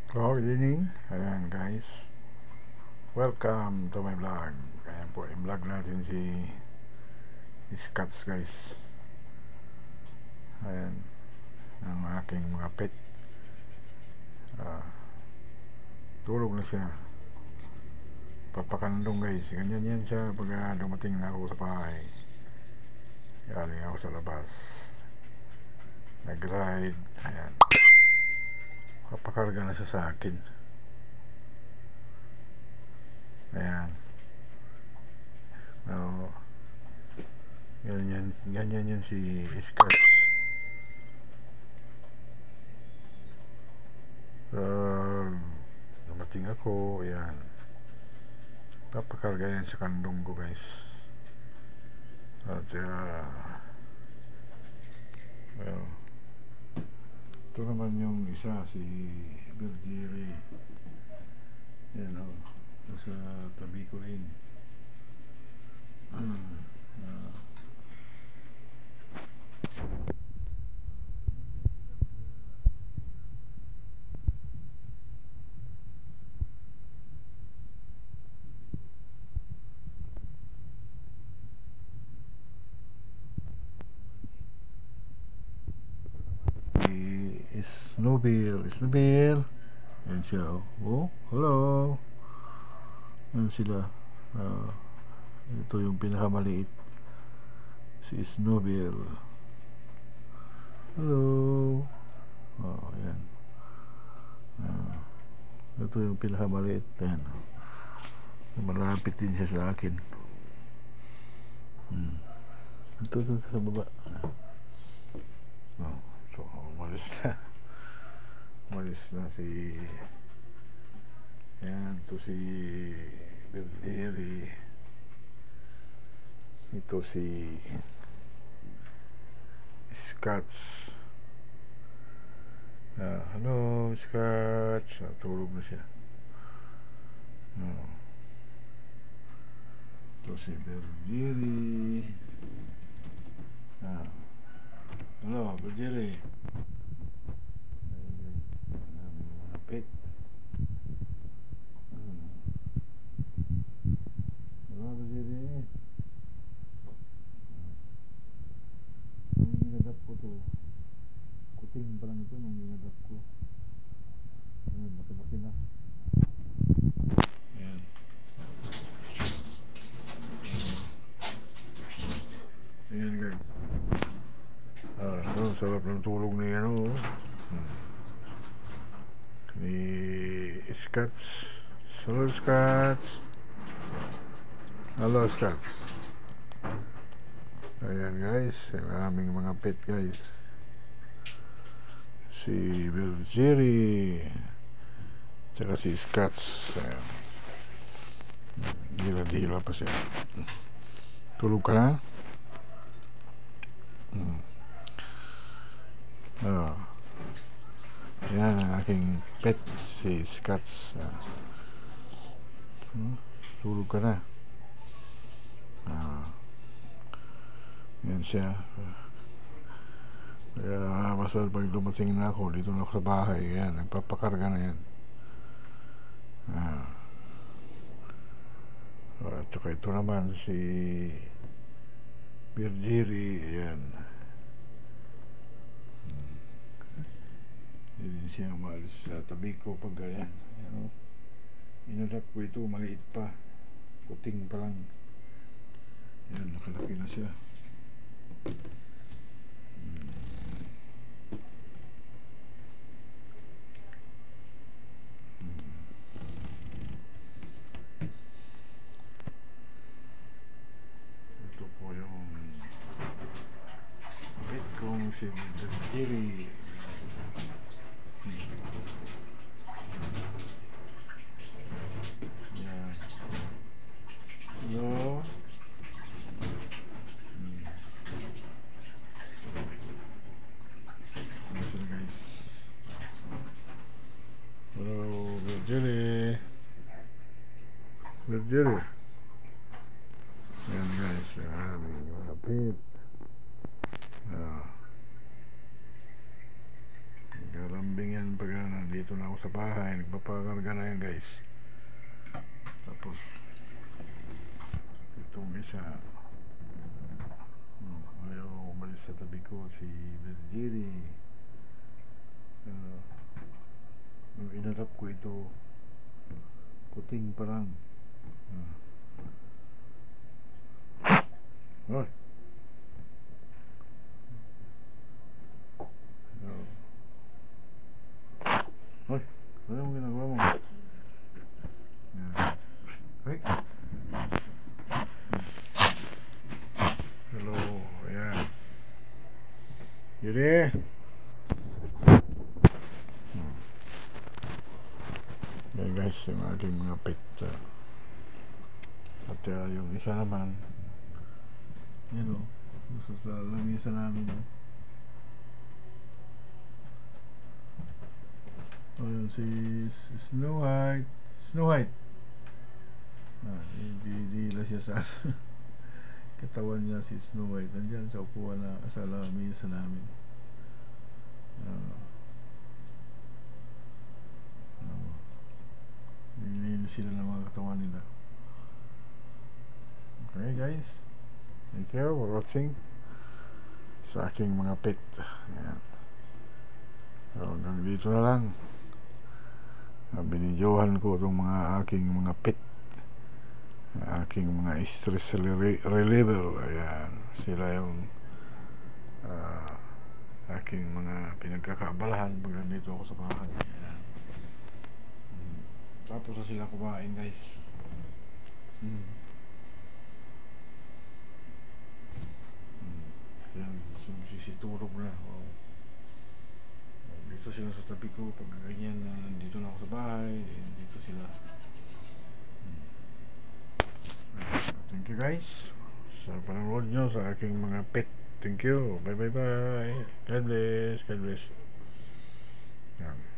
Good evening, ayan guys, welcome to my vlog. Ayan po, i-vlog natin si Scats guys. Ayan, ang aking mga pet. Tulog na siya, papakandong guys. Ganyan yan siya pag dumating na ako sa bahay. Galing ako sa labas, nag-ride. Ayan, papakarga na siya sa akin. Ayan, ganyan yan si Scats. Dumating ako, ayan, papakarga yan sa kandong ko guys. At well, ito naman yung isa, si Bergere. Yan o, sa tabi ko rin. Snowbell. Yan siya. Oh, hello. Yan sila. Ito yung pinakamaliit, si Snowbell. Hello. Oh, yan. Ito yung pinakamaliit. Yan. Malapit din siya sa akin. Ito sa baba. So umalis na si, yan, ito si Bergere, ito si Scats. Hello Scats. Tulog na siya. Ito si Bergere. Hello Bergere. Pet. Hello Bergere. Nung ginagap ko to, kuting pa lang ito nung ginagap ko. Ayan, maki na. Ayan. Ayan guys. Sarap ng tulog ni ni Scats. Hello Scats. Hello Scats. Ayan guys, yung aming mga pet guys, si Bergere tsaka si Scats. Ayan, dila pa siya. Tulog ka na? Yan ang aking pet, si Scats. Tulog ka na? Yan siya. Kaya basta pag dumating na ako, dito na ako sa bahay, yan, nagpapakarga na yan. At saka ito naman si Bergere. Yan, hindi siya umalis sa tabi ko pag yan. Inulak ko ito, maliit pa, kuting pa lang. Yan, nakalaki na siya. Ito po yung pet kong si Bergere. Hello. Hello Bergere. Yan guys, mga pet. Galambing yan pag nandito nandito na ako sa bahay, nagpapakarga na yan guys. Tapos itong isa ayaw umalis sa tabi ko, si Virginie. Nung inarap ko ito, kuting pa lang. Hoy! Hoy! Ano yung ginagawa mo? Hoy! Hello! Ayan. Yuri! Yan guys, yung aking mga pet. At yung isa naman, yan o, gusto sa lamisa namin o. Ayun si Snow White. Snow White. Dila siya sa katawan niya si Snow White. Nandyan sa upuan na sa lamisa namin. Nilinis sila ng mga katawan nila. Okay guys, thank you for watching sa aking mga pet. Ayan. So hanggang dito na lang. Binidyohan ko itong mga aking mga pet, aking mga stress reliever. Ayan, sila yung aking mga pinagkakaabalahan pag nandito ako sa bahay. Ayan. Tapos na sila kumain guys. Ayan, sisitulog na. Wow. Dito sila sa tabi ko pag ganyan na nandito na ako sa bahay, dito sila. Thank you guys sa panonood nyo sa aking mga pet. Thank you. Bye bye bye. God bless. God bless. Yan.